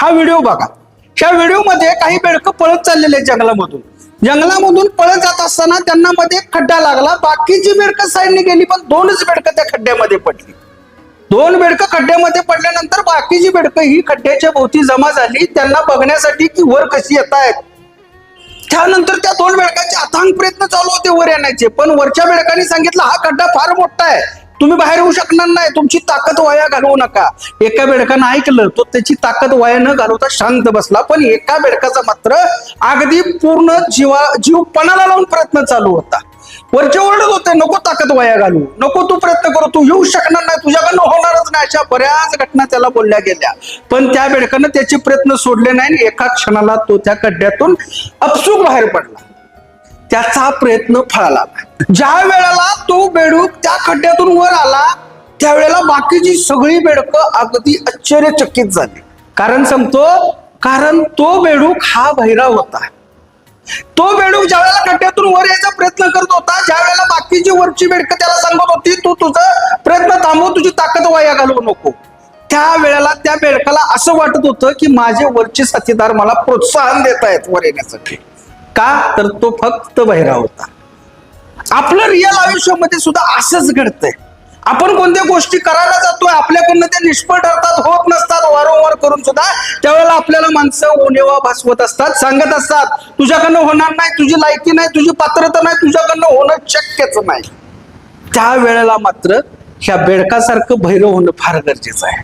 हा व्हिडिओ बघा. ह्या व्हिडिओमध्ये काही बेडकं पळत चाललेले जंगलामधून पळत जात असताना त्यांना मध्ये खड्डा लागला. बाकीची बेडकं साईडने गेली पण 2च बेडकं त्या खड्ड्यामध्ये पडली. 2 बेडकं खड्ड्यामध्ये पडल्यानंतर बाकीची बेडकं ही खड्ड्याच्या भोवती जमा झाली त्यांना बघण्यासाठी की वर कशी येत आहेत. त्यानंतर त्या 2 बेडकांचे अथांग प्रयत्न चालू होते वर येण्याचे. पण वरच्या बेडकांनी सांगितलं हा खड्डा फार मोठा आहे, तुम्ही बाहेर येऊ शकणार नाही, तुमची ताकद वाया घालवू नका. एका बेडकानं ऐकलं, तो त्याची ताकद वाया न घालवता शांत बसला. पण एका बेडकाचा मात्र अगदी पूर्ण जीव पणाला लावून प्रयत्न चालू होता. वरचे ओरडत होते नको ताकद वाया घालू, नको तू प्रयत्न करू, तू येऊ शकणार नाही, तुझ्याकडनं होणारच नाही. अशा बऱ्याच घटना त्याला बोलल्या गेल्या. पण त्या बेडकानं त्याचे प्रयत्न सोडले नाही. एका क्षणाला तो त्या खड्ड्यातून अपसूक बाहेर पडला. त्याचा प्रयत्न फळाला. ज्या वेळेला तो बेडूक त्या खड्ड्यातून वर आला त्यावेळेला बाकीची सगळी बेडकं अगदी आश्चर्यचकित झाली. कारण सांगतो, कारण तो बेडूक हा भैरव होता. तो बेडूक ज्या वेळेला खड्ड्यातून वर यायचा प्रयत्न करत होता, ज्या वेळेला बाकीची वरची बेडकं त्याला सांगत होती तू तुझा प्रयत्न थांबव, तुझी ताकद वाया घालवू नको, त्या वेळेला त्या बेडकाला असं वाटत होतं की माझे वरचे साथीदार मला प्रोत्साहन देत आहेत वर येण्यासाठी. का तर तो फक्त बहिरा होता. आपलं रिअल आयुष्यामध्ये सुद्धा असंच घडतंय. आपण कोणत्या गोष्टी करायला जातोय, आपल्याकडनं त्या निष्फळ ठरतात, होत नसतात, वारंवार करून सुद्धा त्यावेळेला आपल्याला माणसं ओनेवा भासवत असतात, सांगत असतात तुझ्याकडनं होणार नाही, तुझी लायकी नाही, तुझी पात्रता नाही, तुझ्याकडनं होणं शक्यच नाही. त्या वेळेला मात्र ह्या बेडकासारखं भैरव होणं फार गरजेचं आहे.